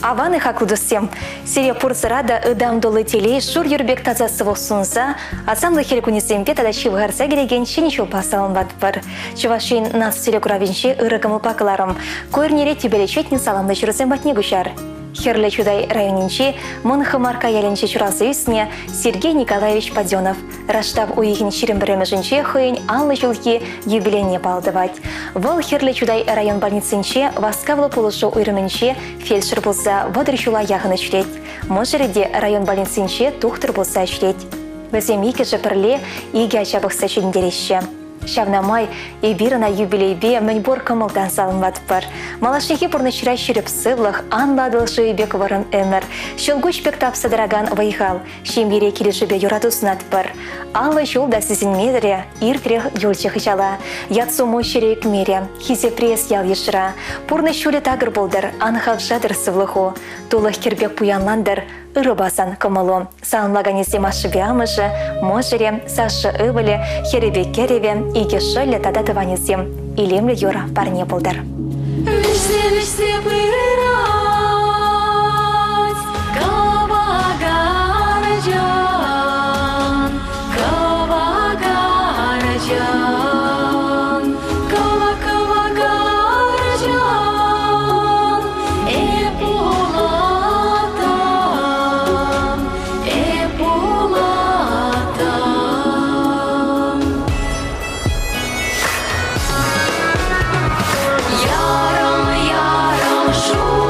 Аваны хаклудысем. Сирия пурсырада ыдам долы телей шур юрбек тазасы болсунса, асамлы херекунесемпе тада чивгарса кереген ченечу пасалынбат бар. Чувашин нас сирекуравинче ырыгымыл пакыларым. Койрнере тибелечетнин саламды жүрсем батне гушар. Херле чудай районинче мынхы марка яленче чурасы үсне Сергей Николаевич Паденов. Раштав уйгин чирим біремежінче хыйын аллы жылки юбилейне балдывать. Вол херле чудай район больницинче васкавлы пулышу уйрымынче фельдшер болса водыр чула яғыны чүрет. Можереде район больницинче тухтыр болса чүрет. Бізем екі жыпырле иге ачабықса чүндереші. Шавнамай и бирана юбилейбе мэньбор кымылдан салынбат бар. Малашники пурнычыра шүріп сывлық, анладылшы бек варын өмір. Шылгуч бек тапсыдыраган вайхал, шембере келешібе юратусынат бар. Аллы жолда сізін медіре, иркрех юлчы хычала. Ятсуму шерек мере, хизе пресс ял ешіра. Пурны шулі тагыр болдыр, анхав жадыр сывлықу. Тулық кербек пуянландыр, ырыбасан кымылу. Салынлаганезе машыбе амышы, можере, сашы ывыле, херебе кереве, иге шөлі тадатыванезем. Илемлі юра парне болдыр. Вешсе пырырать, кавагараджан, кавагараджан, кавагараджан, эпулатам, эпулатам. Ярам, ярам, шу.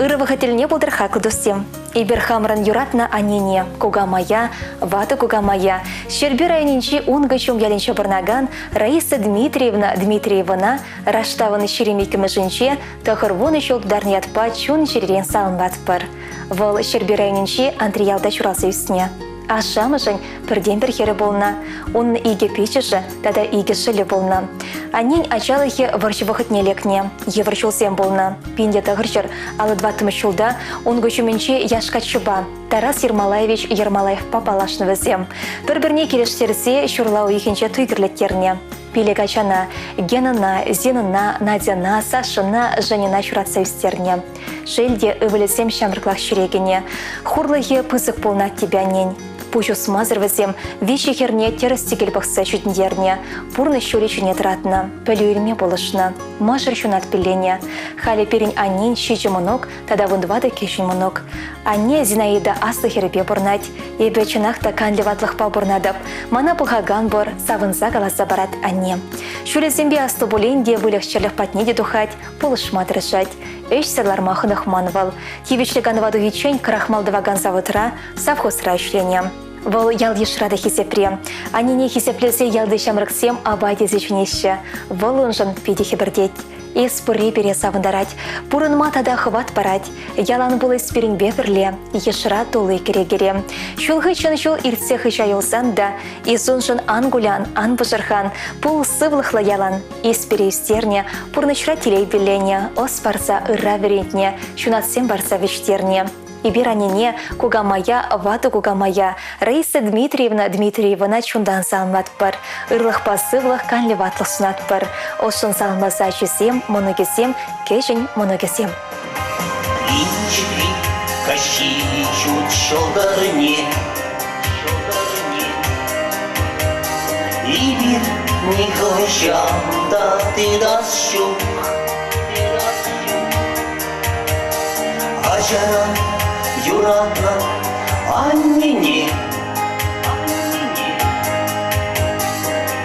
Ырывахательне болдырха кудустем. Иберхамран юратна анине, куга моя, ваты куга моя. Щербе районинчи унгачум ялинче барнаган Раиса Дмитриевна раштаваны щеремикімі жінче тахырвоны шолдарни атпа чун жеререн салынбат пар. Вол щербе районинчи Андриялда чурасы үстіне. Ашамы жын бірден бір хері болна. Он иге печіші, тада иге шылі болна. Анин ачалыхе варшывахыт нелекне. Еваршылсем болна. Пинде тағыршыр, алы 20 жылда он көшіменче яшқа чуба. Тарас Ермолаев папалашны візем. Бір-бірне келештерсе шурлау екенче түйгірлеттеріне. Пилек ачана, Генана, Зенана, Надяна, Сашына, Жанина чуратса үстеріне. Шелде өвілесем шамырклақ шүрегіне. Хурлығы пызық болна тебянен. Пужу смазыр візем, виші херне терістігіл бұқса жүдіндеріне. Пурны шөлі жүне тұратына, пөлі болышына. Машыр шунат пілене. Халі перін аннен шүйчі мұнок, тада вұндвады кешін мұнок. Анне Зинаида аслы хербе бұрнат. Ебе чынақта канлеватлықпа бұрнадып. Мана бұғаган бұр, савынса қаласа барат анне. Шөлезембе асты болен де вылықшылық патнеде дұхат, болышма тұрышат. Эш сырлар махынық манвал. Тивичлік анваду гечен крахмалдываган завытра, совхозра ішлене. Вол ял ешрады хисепре. Анине хисеплесе ялды шамрыксем абайде зечнеще. Вол унжын педихи бірдет. Ес пырре бере савындарать. Пурын матада хват парать. Ялан бұл эсперін беверле. Ешра толы керегере. Шулғы чын шул иртсехы жайылсан да. Изунжын ангулян, анбыжырхан. Пул сывлықлы ялан. Эспере үстерне. Пурнычра телей беллене. Ос барса ырра верентне. Шунатсем барса вечтерне. Иберанине куга моя, ваты куга моя. Раиса Дмитриевна чундан салмат пар. Ырлых пасывлых канлеватлых сунат пар. Ошын салмаса чесем, моногесем, кешень моногесем. Инчикли, кащи чуть шолдарыне. И бир не хойшам, да ты дас щук. Ажара юратна аннине.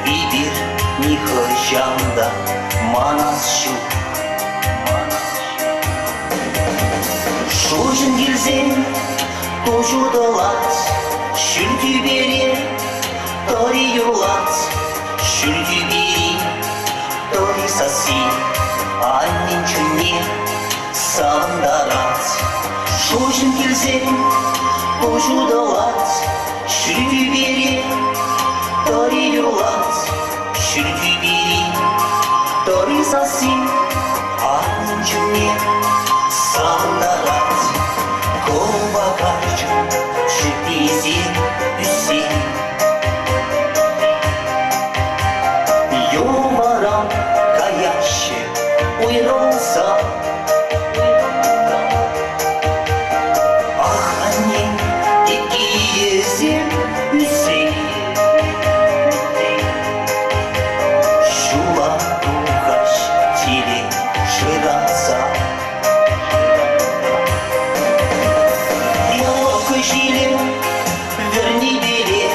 И бир не хойшам, да манас щук. Шужын келсең, тожудалат, шүлті бере, тори юрлат, шүлті бери, тори саси, аннен чүнне савындарат. Шужын келсең, тожудалат, шүлті бере, тори юрлат, шүлті бери, тори саси, аннен чүнне савындарат. Колбакач, шипизин, үсин. Юмарам каяще уйролса. Аханен икиезен үсин. Шула тухаш тиле шыраса. Жилем, верни берег,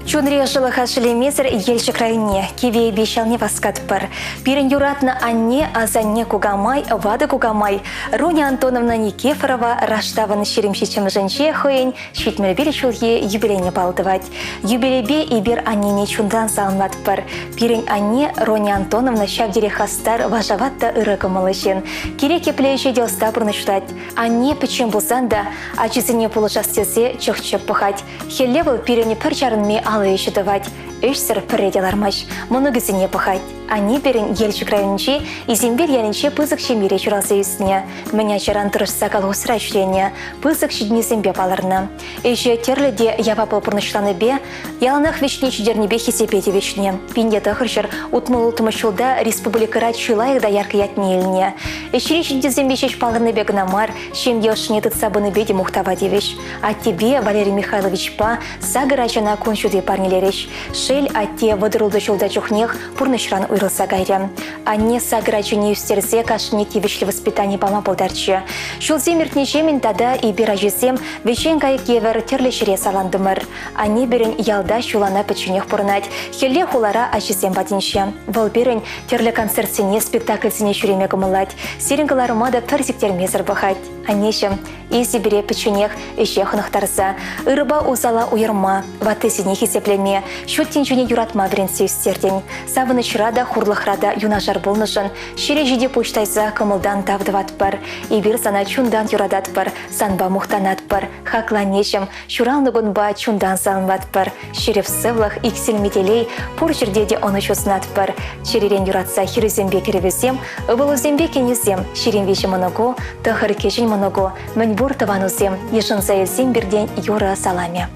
Чунри жылы хашылемезір елші крайне, кеве бешалне васкат пар. Пирен юратна анне, азанне кугамай, вады кугамай. Руня Антоновна Никифорова раштавын шеремшечім жінче хойын, шитмелбелі шулге юбилейне балдывать. Юбилейбе и бир аннене чундан салынат пар. Пирен анне Руня Антоновна шавдере хастар важаватта ырыкымылышын. Кереке плейші делста бұрныштать. Анне печен бұлзанда, ачызыне полушастезе чықчып пұхать. Хеллевыл пирене пір жарынме алы ешітівать. Үшсір піределармаш, мұны гізіне пұхать. Они берін елші крайынче, изембел янынче пызық шемере чуралсы үстіне. Меня чаран тұрышса қалғысыра жүрене, пызық шидне зембе баларына. Эші терліде явапыл пұрнышланы бе, яланақ вечне чидернебе хесепеде вечне. Пинде тұхыршыр ұтмыл ұлтымышылда республикара чулайықда ярқы ятне еліне. Эшіре шидне зембе шеш баларны бе гнамар, шем елшіне тұтсабыны беде мұқтава девеш. А тебе, Валерий Михайлович па, сагыра жана коншуде парнелереш. Шель атте водырылды жолда чухнех пұрнышран уйрылса гайрем. Анне сагырачыне үстерзе кашыне тивишлі воспитание бама болдарчы. Шулзе мертнешемен тада и биражесем вечен кайык евер терлешіре саландымыр. Анне берін ялда шулана печенех пұрнать. Хелле хулара ачысем бадинше. Вол берін терлі концертсене спектакльсене шүреме гымылать. Серінгыларыма да пірзіктер мезір бұхать. Аннешім, изи бере печенех іше хынықтарса. Ирыба узала уйырма, ватысене хесеплеме. Шуттенчуне юратма бірінсе үстерден. Савыны чырада хурлықрада юнажар болнышын, шере жиде почтайса кымылдан тавдыват бар, и бир сана чундан юрадат бар, санба мухтанат бар, хакланешім, шуралныгын ба чундан салынват бар, шерев сывлық иксел метелей, пур жердеде оны чоснат бар, шеререн юратса хирізембе керевесем, ывылызембе кенезем, шерен веші мұныго, тұхыр кешін мұныго, мүнбур тыванузем, ешін сайылсем бірден юра саламе.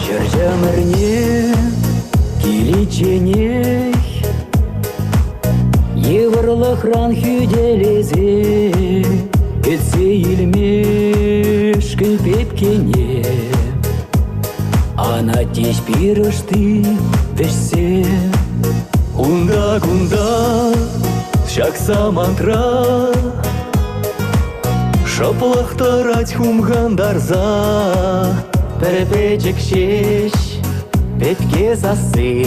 Шыржамырне киличенех, еврлық ран хүделезе, кетсе илмеш кілпепкене. Ана теш пирышты вешсе, унда-гунда шакса мантра, шаплақтарать хумгандарза. Перепечек шеш, петке засы,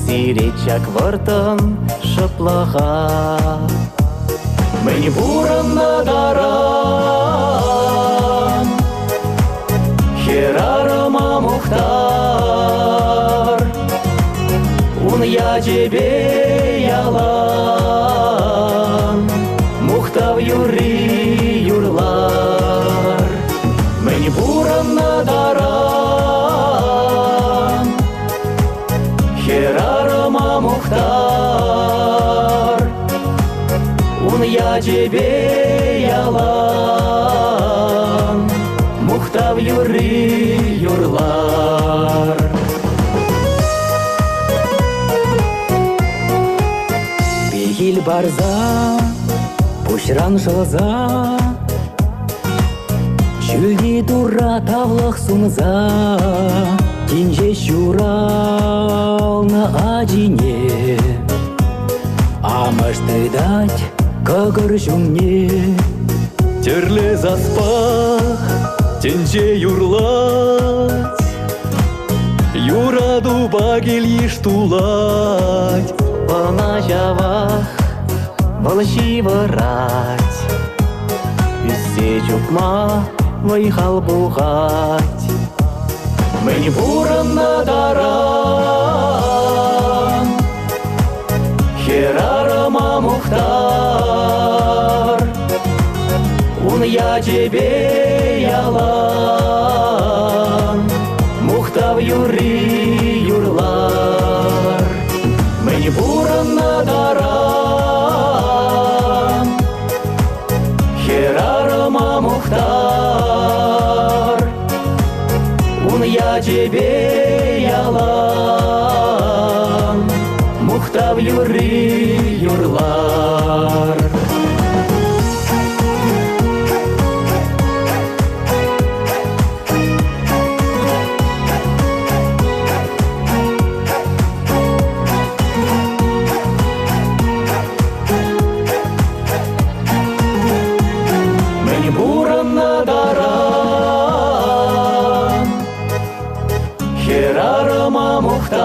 сиречак вартан шаплаха. Мені буран надаран, херарама мухтар. Он я тебе ялан, мухтав юри юрлар. Мені буран надаран, херарама мухтар. Он я тебе ялан, мухтав юри юрлар. Бейгил барза, пушран жылза, Чүлді тура тавлық сунза, тинже шурална адине. Амашты дать кагыр жүмне, терле заспах, тинже юрлать. Юраду багел ештулать, пана жавах, балши варать. Үссе чукма, вайхал бухать. Мені буран надаран, херарама мухтар. Он я тебе ялан, мухтав юри юрлар. Мені буран надаран, херарама мухтар. Он я тебе ялан, мухтав юри юрлар. Херарама Мухтар,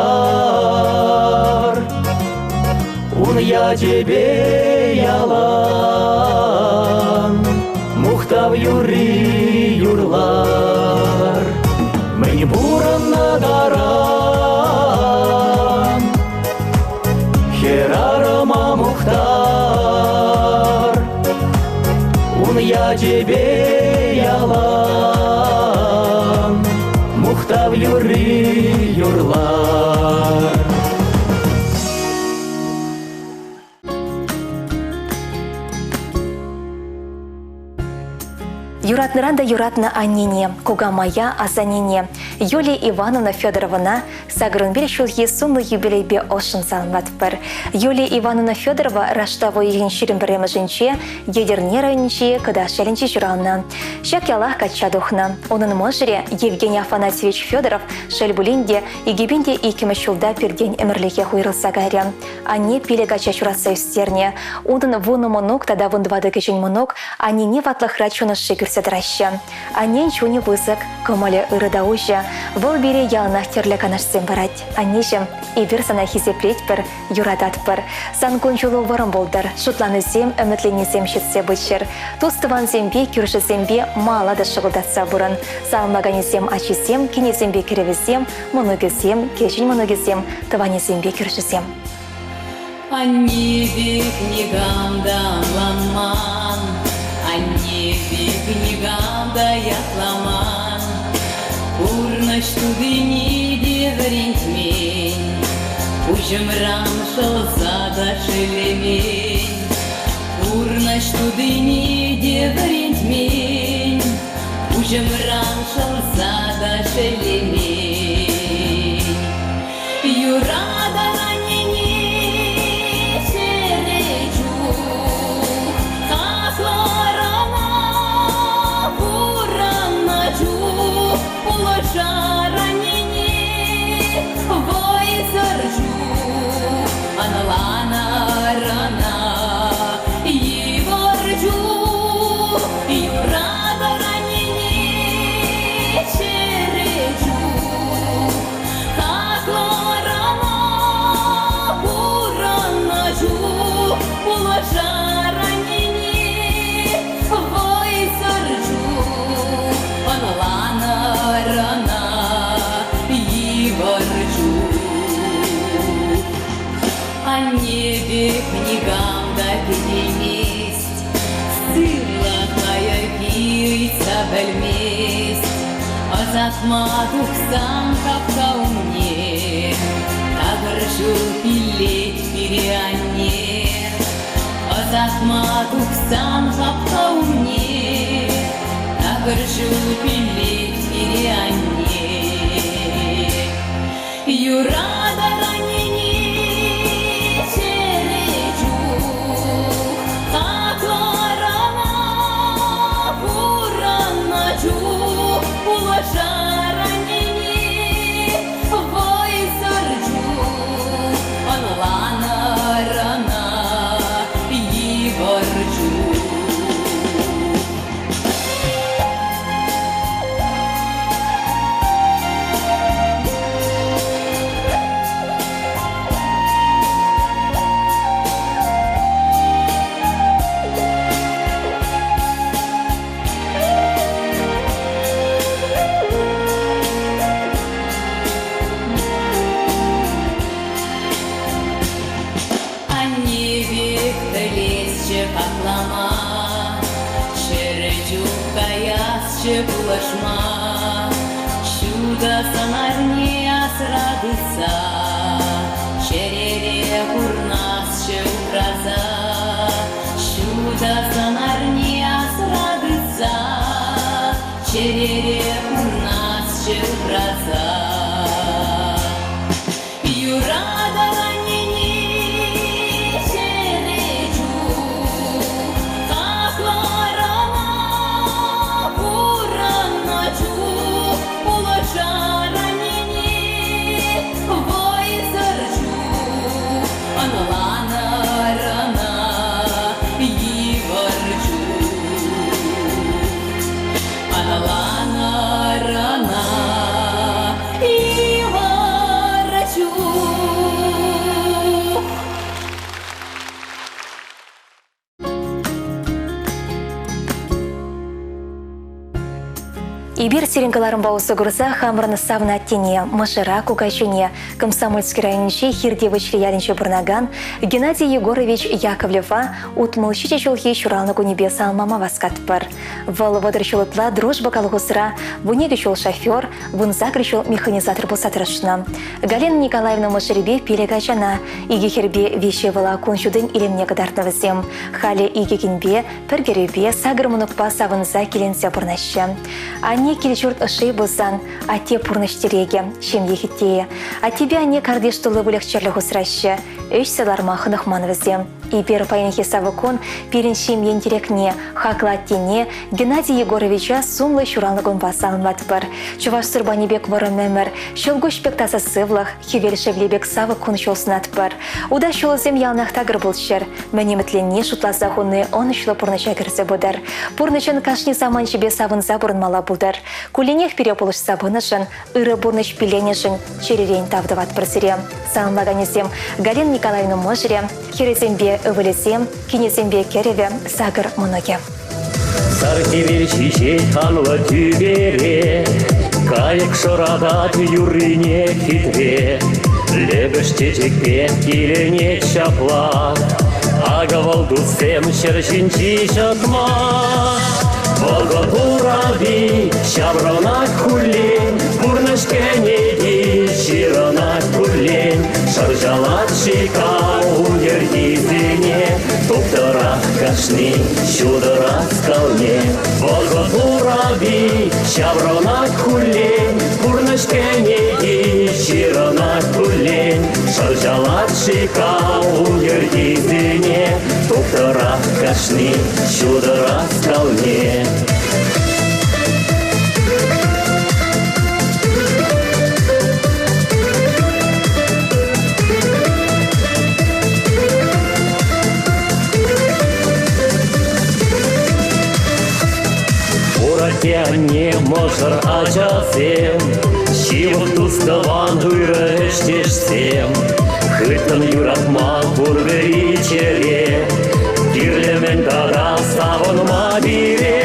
ун я тебе ялан, Мухтав юри юрлар, мен буранна дарам. Херарама Мухтар, ун я тебе ялан, Мухтав юри юрлар. Юратныран да юратна аннине, куга моя азанине. Юлия Ивановна Федоровна сагрунбир шулхи сумлы юбилейбе ошын салынбатпыр. Юлия Ивановна Федорова раштаво егенширин біремі жінче, едерне районче, кыда шәлінче жұрална. Шак ялах качадухна. Onun можыре Евгений Афанасьевич Федоров шәлбулинде егебинде икімі шулда перден әмірліке хуйрылса гайря. Анне пиле гача шураса үстерне. Onun вуны монок, тада вундвады кечен монок, анне не ватлах рачуны шикір седраща. Аннен чуни высок, комале ырыда ужа, вол бере ялнах терле канашсен барать. Аннежем и бирсана хизеплеть пер, юрадат пер. Сан кончулу варым болдар, шутланы зем, әмітлені зем шетсе бычыр. Тустыван зембе, күрші зембе, мала да шығылдатса бұрын. Салмагани зем ачи зем, кене зембе кереві зем, мұныгы зем, кешін мұныгы зем, тыване зембе күрші зем. Они книгам да ламан, они книгам да ятламан. Урнаш тудыни деврентмень, ужымрам шалзада шелемень. Урнаш тудыни деврентмень, ужымрам шалзада шелемень. Юрада книгам да пенеместь, сырлахая пица бельместь, а захматух сам капка умне, тагыршу пилет переанне, а захматух сам капка умне, тагыршу пилет переанне. Юрада ранение булашма, чудо санарне асрадыца, черере курнасче украза, чудо санарне асрадыца, черере курнасче украза. Юрада ранение черечу, как ларана ночу, улажа ранение, Ибир сиренгаларын баусы гурса хамраны савна аттене, машыра кукайшуне, комсомольский районче хирдевычле ялинче бурнаган Геннадий Егорович Яковлева утмылщите чулхи чуралны кунебе салмама васкатпар. Вал водырчулытла дружба калгусра, вунеге чул шофер, вунза кричул механизатор бусатрышна. Галина Николаевна машыребе пелегачана, иге хербе вещи вала кунчудын илемне гадартнавызем. Хали иге кинбе, пергеребе, сагырмунукпа савынза келенсе бурнаща. Они келечурт ышей бузан, а те пурныштереге, чем ехитее. А тебе они кардеш тулы булях черлиху сраща, эш селарма хынахманвызем. И первый паинхи савыкон переншим ентирекне, хаклаттине Геннадий Егоровича сумлы чуралнагон басалын ватпар. Чуваш сурбанибек варымемер, щелгуш пектаса сывлах, хивельшевлебек савыкон чолснатпар. Уда чолзем ялнах тагыр булчер, мәнемітленне шутласа хунны он учлы пурныча кірсе будар. Пурнычын кашни саман чебе савын забурын мала будар. Кулинех переполыш сабынышын, ыры бурныч пиленешін, черерейн тавдыват прсире. Салынлаганесем Галина Николаевна Можире, херезембе ывылесем, кинезембе кереве, сагыр мұныге. Саркевел чичей ханла тюбере, кайык шорадат юрыне хитре, лебеш чечекпе килене чапла, агавал дусем шершинчи шатма. Волга бураби, шавронак хулин, бурнышкенеги, широнак хулин, шаржалат шика уердизине, туптарах кашни, щударах скалне. Волга бураби, шавронак хулин, бурнышкенеги, широнак хулин, шаржалат шика уердизине, туптарах кашни, щударах скалне. Не можер ачасем, щивот тускаван уйрыштешсем, хыттын юратма бургы ичере, кирлемен дара савынма бире.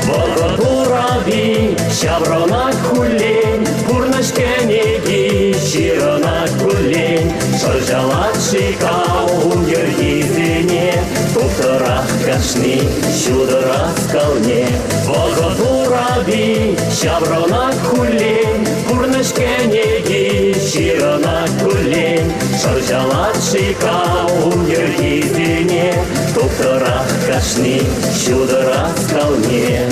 Волга бураби, шавронак хулен, бурнышкенеги, широнак хулен, шаржалат шика унгердизине, туптарах кашни, щударах скалне. Волга бураби, шавронак хулен, бурнышкенеги, широнак хулен, шаржалат шика унгердизине, туптарах кашни, щударах скалне.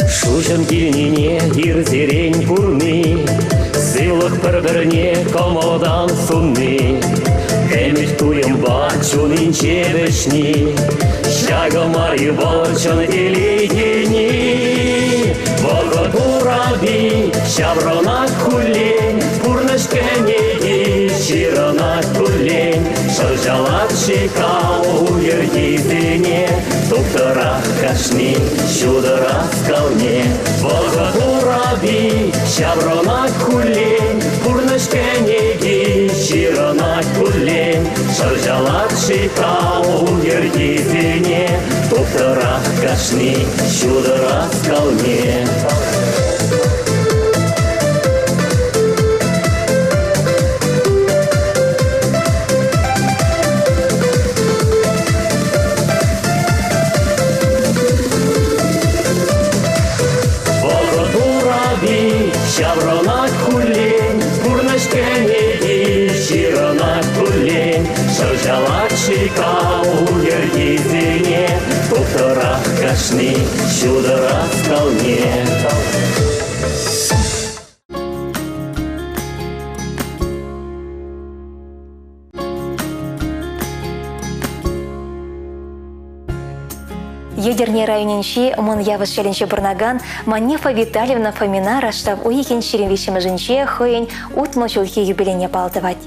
Шушын килнине ирзерень пурны, сылық бір-біріне комодан сунны. Эмит туем бачунын чебешни, шагомар юбочын илигени. Волга бураби, шавронак хулен, пурнышкенеги, широнак хулен, шаржалат шика уердизине, туптарах кашни, щударах скалне. Волга бураби, шавронак хулен, пурнышкенеги, широнак хулен, шаржалат шика уердизине, туптарах кашни, щударах скалне. Шавронак хулен, бурнышкенеги, широнак хулен, шаржалат шика уердизине, туптарах кашни, щударах скалне. Едерне районенчи мон явыш челенче бурнаган Манефа Витальевна Фомина раштав уйкен шеренвишем жінче хыйын утмочулхи юбилене палтывать.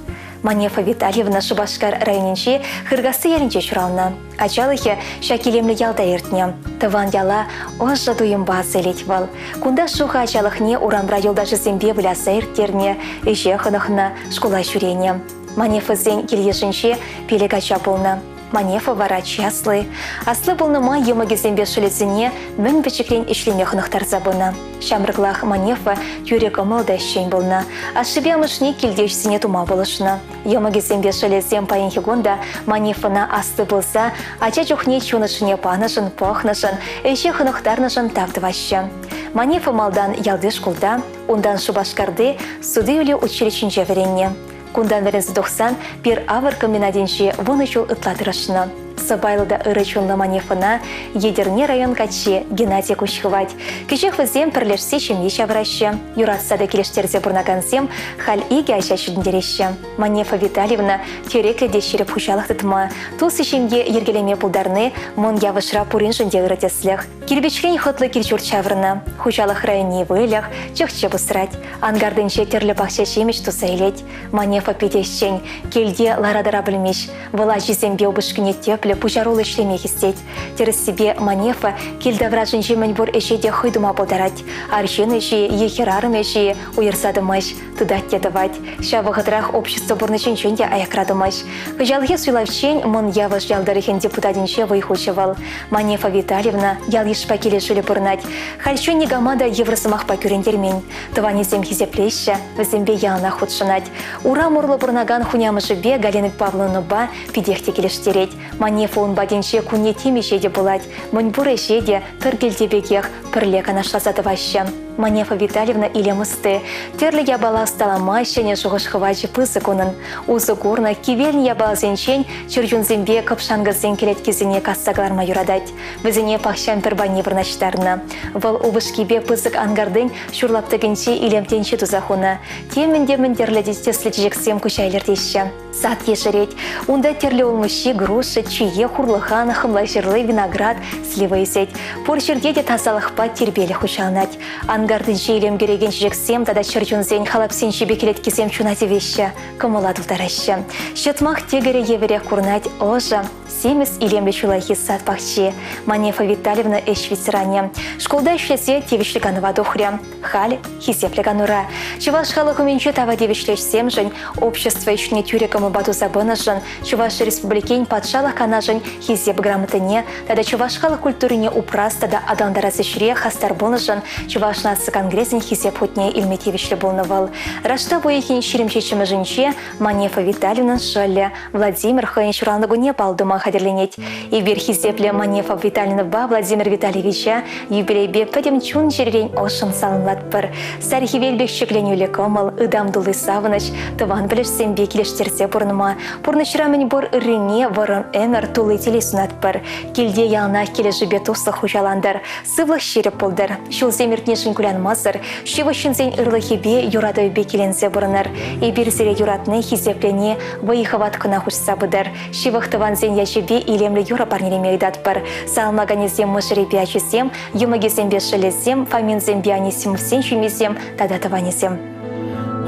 Манефа Витальевна Шубашкар районинче хыргасы яринче чурална. Ачалыхе шакилемлі ялда ертне. Тыван яла ожа дуйымба зелет вал. Кунда шуха ачалыхне урамбра юлдажы зембе вляса эрттерне, эше хынахна школа шурене. Манефа зен келешінче пелек ача болна. Манефа вара часлы. Аслы болны ма емаге зембе шылезіне мін бічіклен ішлеме хынықтар забына. Шамрыклах Манефа юрек ымылда шен болна. Ашыбе мышне келдешсіне тума болышына. Емаге зембе шылезем паенхегонда Манефана асты болса, ача чухне чунышыне панышын, пахнышын, эше хынықтарнышын тавдывашы. Манефа малдан ялды школда, ондан Шубашкарды суды үлі училищенче веренне. Кундан верензі 90 пир авыр комбинаденші вон үшіл ұтладырышына. Сабайлыда ырычунлы Манефана едерне район каче Геннадий кучхывать. Кичех візем пірлешсе чемне чавраще. Юратсада келештерзе бұрнаганзем хал иге ача чүдіндереші. Манефа Витальевна тереклі дешеріп хучалық тұтма. Тусы чемге ергелеме пулдарны мон явышра пурин жынде ырытеслях. Кирбечлен хотлы кирчур чаврына. Хучалық районе вылях, чықче бұсырать. Ангардынче терлі бақша чемеш тусайлет. Манефа педещен, келде ларадара білмеш. Вала жезембе обышкіне теплі пужарулы ішлеме хистеть. Терес себе Манефа келді вражынче мәнбор әшеде хыдыма болдарать. Аршын әші, ехерарым әші, уйырсадымаш, тудат дедавать. Шавығыдырақ общество бұрнычынчынде аякрадымаш. Хыжалығы суйлавчен мон явыш ялдарыхен депутатинче выйхучевал. Манефа Витальевна ял ешпа келешілі бұрнать. Хальшын негамада евросымақ пакюрендермен. Тыванезем хизеплеші, візембе ялына худшынать. Урам урлы бұрнаган хунямышыбе Галины Павловны ба пидехте келештереть. Манефа он баденче куне темешеде булать. Мөнбур эшеде піргелдебекех пірле канашлазады ваще. Манефа Витальевна илемысты. Терлі ябала сталамайшене жуғышқывачы пызы конын. Узы горна кивелін ябал зенчен чүржүнзембе капшангызен келет кезіне кассагларма юрадать. Візіне пахшан пірбани вырнаштарына. Выл убышкебе пызык ангардын шурлаптыгінче илемтенче тузахуна. Темін-демін терледестеслі жексем күшайлердеші. Сад ешереть. Унда терлі олмыши, груши, чие, хурлыхан, хымлайшырлы, виноград, сливы есет. Поршерде де тазалықпа тербелі хушалнать. Ангардың жейлем кереген жексем, тада чырчунзен халапсен шебекелет кесем чунати вещі, кымыла дулдарашы. Шытмақ тегері евере курнать ожа, семіз илемлі чулайхи сад бақчи. Манефа Витальевна эш ветеране. Школда ішлесе тевішліганова духря. Халь хизепліганура. Чуваш халықыменче тава девишлешсем жын, общество ішне тюрекамы бату забыны жын, Чуваш республикен патшалық кана жын хизеп грамотыне, тада Чуваш халық культурине упрас, тада адандарасы шіре хастар болны жын, Чуваш насы конгрессен хизеп хотне илметевишлі болнывал. Рашта бойехен ширемчечімі жынче Манефа Витальевна шылі Владимир хыйын шуранлығыне балдыма хадерленет. Ибер хизеплі Манефа Витальевна ба Владимир Витальевича юбилейбе пәдем чун жерен ошын салынлат бір. Сәрхи велбек шекленюлі комыл, ыдамдулы савыныш, тыван білішсен бекелештерсе бұрныма. Бұрнышырамын бұр үріне варым әмір тулы теле сунат бір. Келде ялына келе жібе тослы хужаландар. Сывлық шеріп болдар. Шул земіртнешін күлянмазыр. Шевышынзен ырлыхебе юрады бекеленсе бұрыныр. Ибір зере юратны хизеплене вайхават кына хушса бұдар. Шевықтыванзен яшебе илемлі юра парнелеме айдат бір. Салмаганезем мышыребе ачысем, юмагезембе шылезем, фаминзембе анесем всен чумезем, тада таванезем.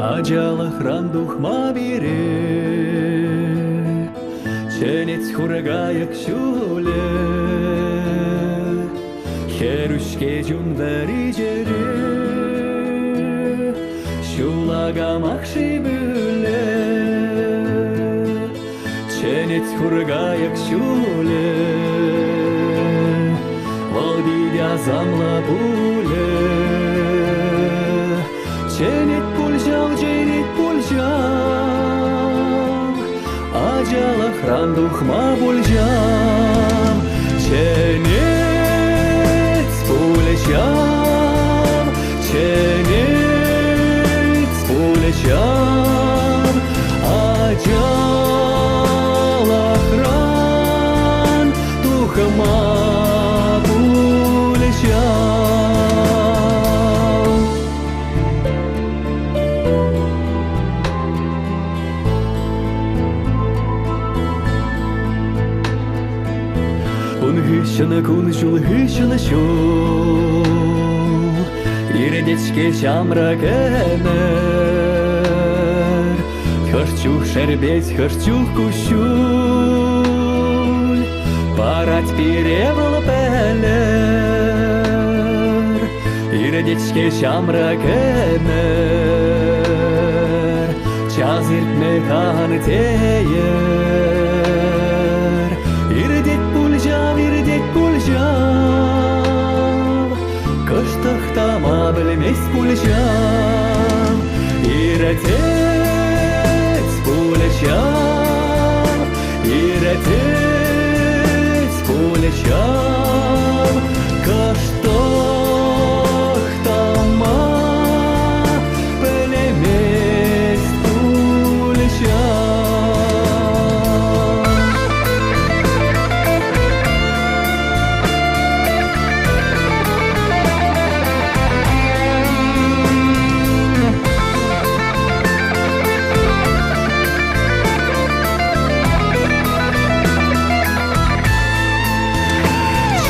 Acala hranduhma bire Çenets huragayak şule Heruşke cun vericere Şulagamak şibüle Çenets huragayak şule Valbidya zamla bule Çenet cennet пульжал, Acala hranduhma bulcam, Çenet pulcam, Çenet pulcam, Acala hranduhma bulcam. Hışını kunşul hışını şul İredetçke şamrak emer Хырчух шербеть, хырчух кущуль, парать перевал пелер, ирдечке шамра кемер, час иртме хан теер, ирдет пульжав, кыштых тама білмес пульжав, ирдет пульжав, ирдет пульжав, кыштых тама білмес пульжав.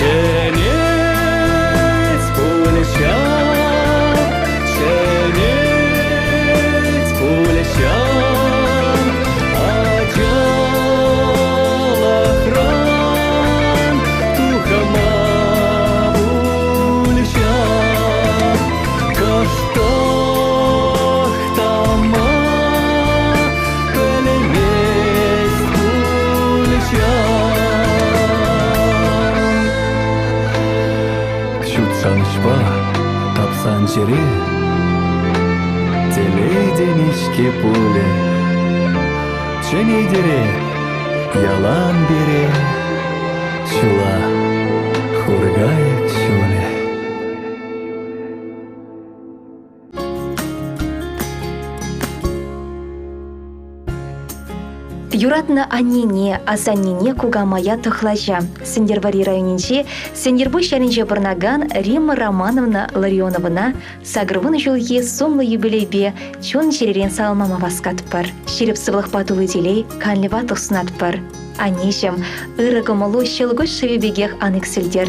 Ченец пулечам, ченец пулечам, аджалахран тухама пулечам, каштах тама пелемес пулечам. Шутсанышпа, тапсан жере, теледенишке пуле, ченейдере, ялан бере, шула, хургает шуле. Юратна анине, асанине кугамая тахлажа. Сендервари районинче, Сендербу шаринче барнаган Римма Романовна Ларионовна сагрывын жылге сомлы юбилейбе чон черерен салмама васкатпар. Шереп сывлых патулы делей канлева тухснатпар. Анешем, ырыгымылу шылгыш шевебегех анексельдер.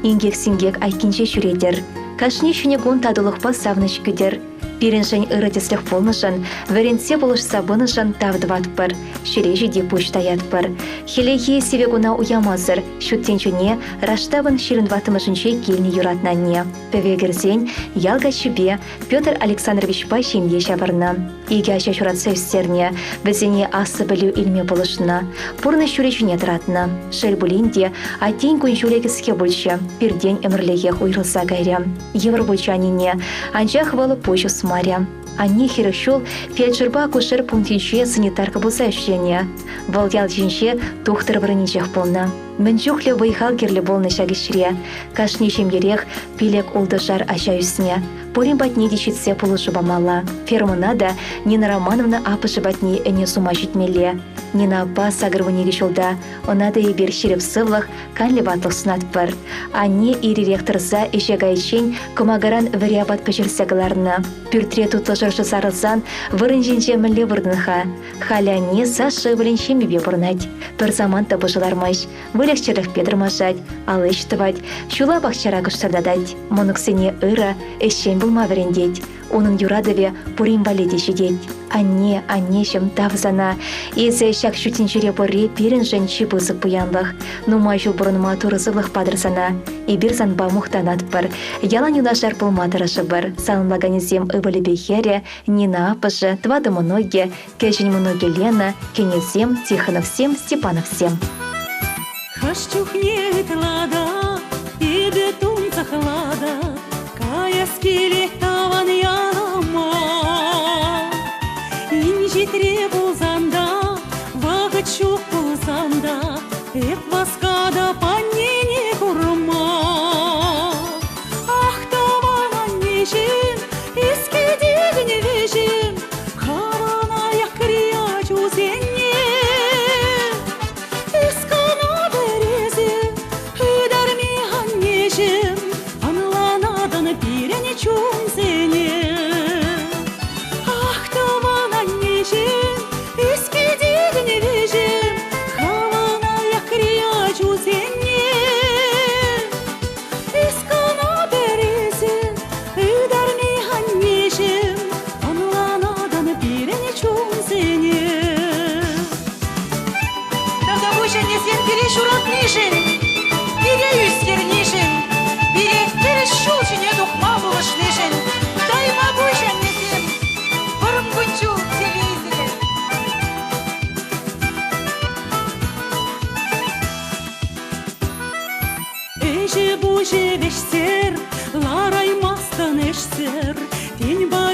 Ингек сингек айкинче шүредер. Кашне шүнегон тадылықпа савныш күдер. Пиреншен ырытеслих полнышын, веренсе болыш сабынышын тавдыватпыр, шережі де пуштаятпыр. Хелехе севегуна уямазыр, шуттенчуне раштабын ширынватымышынче келіне юратнанне. Певегерзен ялга чубе Петр Александрович Пащемье шабырна. Иге аша шуратса үстерне, бізене асы білу илме болышына. Пурны шуречуне тұратына. Шел бұлінде аттен күн шурегіске бұлшы, пирден өмірлегех уйрылса гайря. Евр бұлчанине, анчах валы пойшус Мария. Анне хирышул фельдшерба кушер пунктинче санитарка болса ощущение. Валдял жинче тухтыр враничех полна. Мінчухле вайхал керлі болны шагишре. Кашнешем ерех пилек улдышар аша үсіне. Полин батне дешетсе пулышы бамала. Фермына да Нина Романовна апышы батне әне сума жетмеле. Нина апа сагырвынеге шолда. Она да и бер шереп сывлық канлі батлық сынатпыр. Анне ири рехтырса эше гайчен кымагаран вариабат пешерсегаларына. Пюртре тутлышыршы сарылсан вырын жинче мүлі вырдынха. Халя не сашы вылінче мебе бұрнать. Пір заман табышылармаш. Вылекчерлік педірмашать, алыш тывать, шула бақчара күштардадать. Монуксене ыра, эшен булма верендеть. Onun юрадове пурим валеде жидеть. Аннешем тавзана. Езе шак шутинчере борре перен женчи бызык буянлық. Нумай жыл бұрыныма турызывлық падырсана. И бір занба мухтанат бір. Ялан юнашар пулматырышы бір. Салынлаганезем ывылі бехере, Нина апышы, твады мұноге, кәжін мұноге Лена, Кенезем, Тихоновсем, Степановсем. Хашчухне тлада, и бетун захлада, кая скелет таван яма. Инжи требул занда, вагачух пулзанда, эп васкада паннине курма. Ах, таван аннежин, искедегне вежин, кавана якрия чузенне. Anlanadan bir ne çum seni.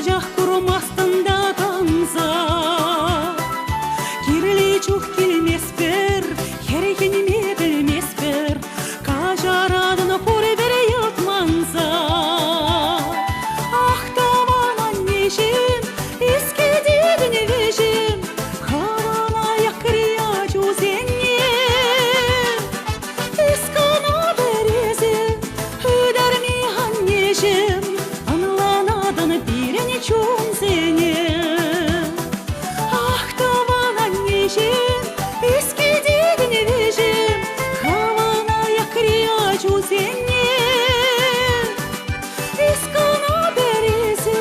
кажах курмастында канза. Кирлі чух келмеспер, херекеніме білмеспер, кажарадыны пуры бір елтманза. Ақтаван аннешім, еске дедіне вежім, хавана якрия чузенне. Искана березе, үдәрме аннешім, анланадыны бирене чунзене. Ақтаван аннешім, еске дедіне вежім, хавана якрия чузенне. Искана березе,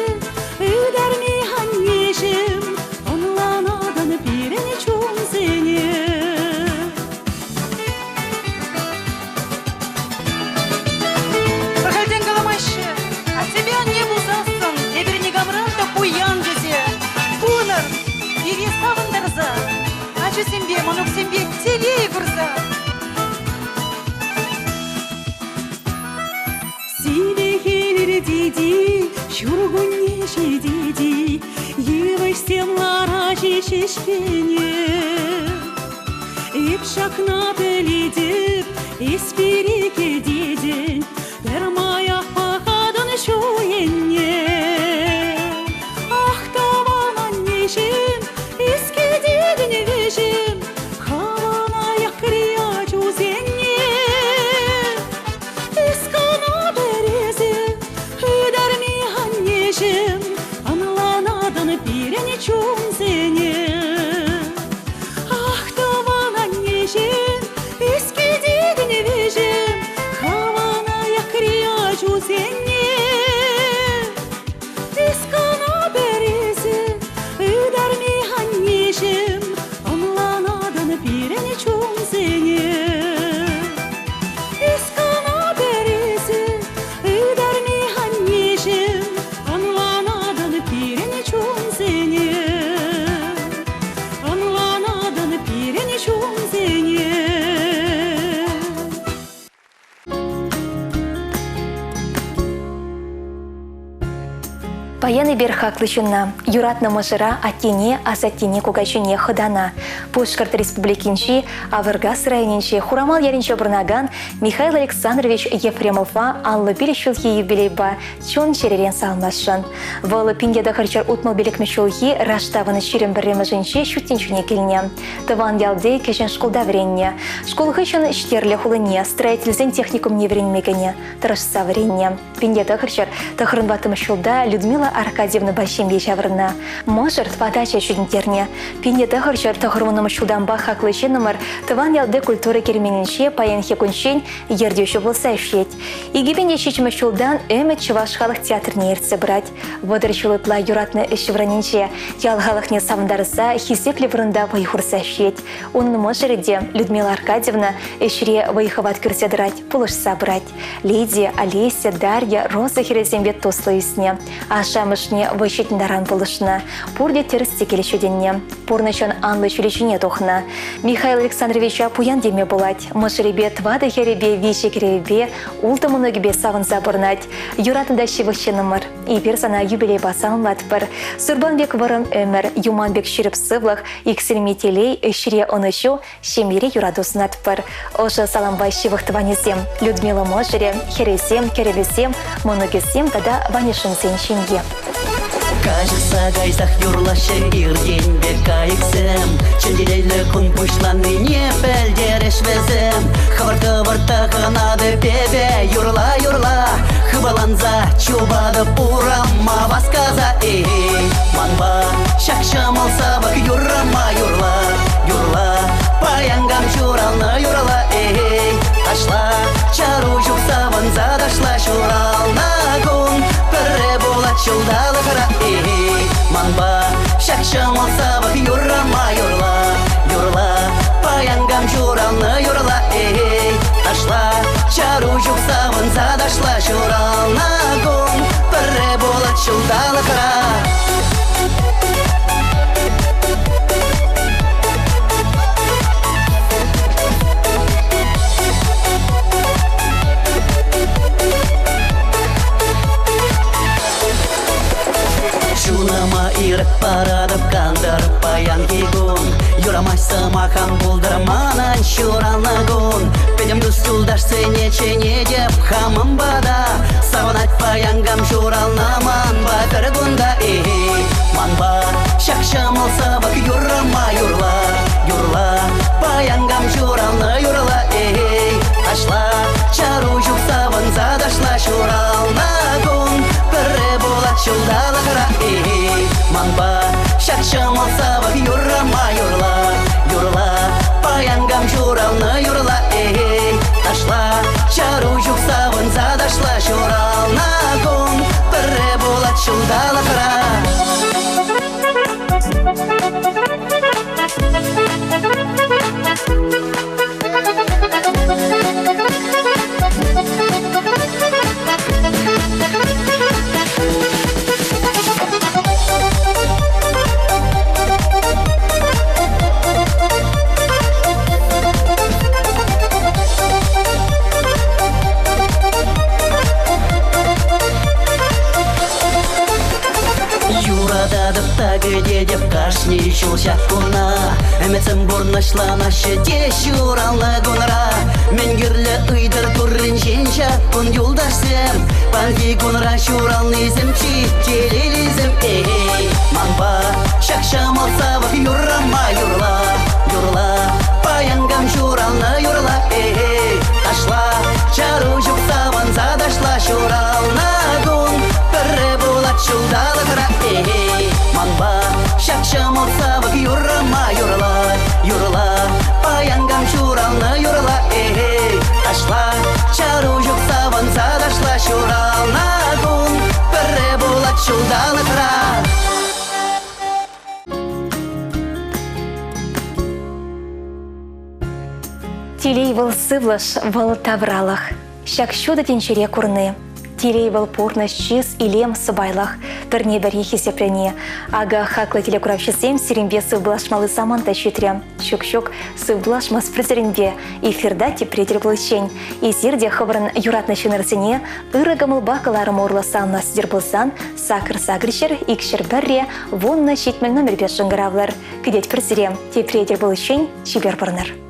үдәрме аннешім, анланадыны бирене чунзене. Проходен голомаще, а тебя не бузасын, ебір не гамрата куян дезе. Бунар, ире савындарза, ачу сембе, манук сембе, телей курза. Силе хелер диди, шургунне шедиди, еваш семлара шешешпене. Ипшакна пеледеп, испиреке деден, пермаях пахадан шуенне. Ақтаван аннешім, еске дедіне вежім, хавана якрия чузенне. Искана березе, үдәрме аннешім, анланадыны бирене чунзене. Ақтаван аннешім, еске дедіне вежім, хавана якрия чузенне. Искана березе, үдәрме аннешім, анланадыны бирене чунзене. Искана березе, үдәрме аннешім, анланадыны бирене чунзене. Анланадыны бирене чунзене. Паяны бер хаклычына, юратны мыжыра аттене, азаттене кугачыне хыдана. Пушкарт республикинчи, Авыргас районинчи Хурамал яринче бұрнаган Михаил Александрович Ефремова аллы билешулхи юбилейба чон черерен салмашын. Валы пиндеда харчар утмал билекме шулхи раштаваны ширен бірремежінче шуттенчуне келіне. Тыван ялде кешен школда вренне. Школ хычын штерлі хулыне, строительзен техникум не вренмегене, тырышса вренне. Пиндеда харчар тахрын ватымы шулда Людмила Аркадьевна Бащемге жаврына. Можыр подача шудентерне. Пиндеда харчар тахрынымы шуданба хаклычы номер тыван ялде культура керменінше паян хекунчен ердеуші болса шет. Игипенде шечімі шулдан өмет Чуваш халық театрне ертсе брать. Водыр шулытла юратны іші враненче ял халықне савындарыса хисеклі врында вайхурса шет. Оның можырыде Людмила Аркадьевна ішіре вайхават кірсе дырать, пулышса брать. Леди, Олеся, Дарья, Роза херезембет тослы үсіне. Ашамышне вайшетіндаран пулышына. Пурде терісте келешеденне. Пурнычын анлы чүлечіне тоқына. Михаил Александрович пуян деме болать. Мышыребе твады херебе виші керебе ултымынығыбе савын забырнать. Юратында шивықшынымыр. И персона юбилей басалмат бір. Сурбанбек варым өмір, Юманбек шіріп сывлық, иксілметелей үшіре онышу, шемере юрадусынат бір. Ошы саламбай шивықтыванезем. Людмила Можыре, хересем, керевесем, мұнығесем, тада ванешынсен шенге. Кажется, гайзах юрлашы ирден бек кайыксым. Ченделейлі күн пушланы не пәлдереш везім. Хварты-варты ғанады пебе, юрла-юрла. Хыбаланза чубады пурама васказа. Манба шакшамал сабық юрама юрла. Юрла, паянгам чуралны юрла. Ашла, чару жүк савынза дашла шурална күн. Пірі болат жылдалы қыра. Манба шакшамал сабық юрама юрла. Юрла, паянгам чуралны юрла. Ашла, чару жүк савынза дашла шурална күн. Пірі болат жылдалы қыра. Шунама ирек парадып кандырып паян кигун Юрамай сымахан булдырманан шуралнагун Педем дустулдаш сенечене деп хамым бада Саванать паянгам шуралнаман батыр гунда Манба шакшамыл сабак юрама юрла Юрла паянгам шуралны юрла Ашла чару жук саван задашла шуралнагун Пірі болат шылдалы қыра Манба шакшамыл сабак юрама юрла Юрла паянгам шуралны юрла Ашла чару жук саван задашла шуралнагун Пірі болат шылдалы қыра Тагыде деп кашни шулша куна Әмәтсім борнашлана шеде шурална гунра Мен гірлі ұйдыр туррин женша кун юлдашсем Панги гунра шуралнызым чителелізім Манба шакшамал савық юрама юрла Юрла паянгам шурална юрла Ашла чару жүк саван задашла шурална гун Пірі болат шулдалы қыра Манба шакшамал савық юрама юрла Юрла паянгам шуралны юрла Ашла чару жүк саван задашла шурална гун Пірі болат шулдалы қыра Тилей был сывлаш вал тавралах, щак щуда тенчере курны. Тилей был пурны щис и лем сыбайлах, пірне бәрехи сепрене. Ага хакла телекуравши сем сиренбе сывблашмалы саманта щитря. Щук-щук сывблашмас призеренбе, эфирда тепретер плыщень. И сирде хабрын юратны шынырсене, ырыгамыл бакаларым урласан насидер болсан, сакыр-сагрищер, икшер бәрре, вонна щитмел номер беш жыңғыравлар. Кедет призерем, тепретер плыщень, чибер барнар.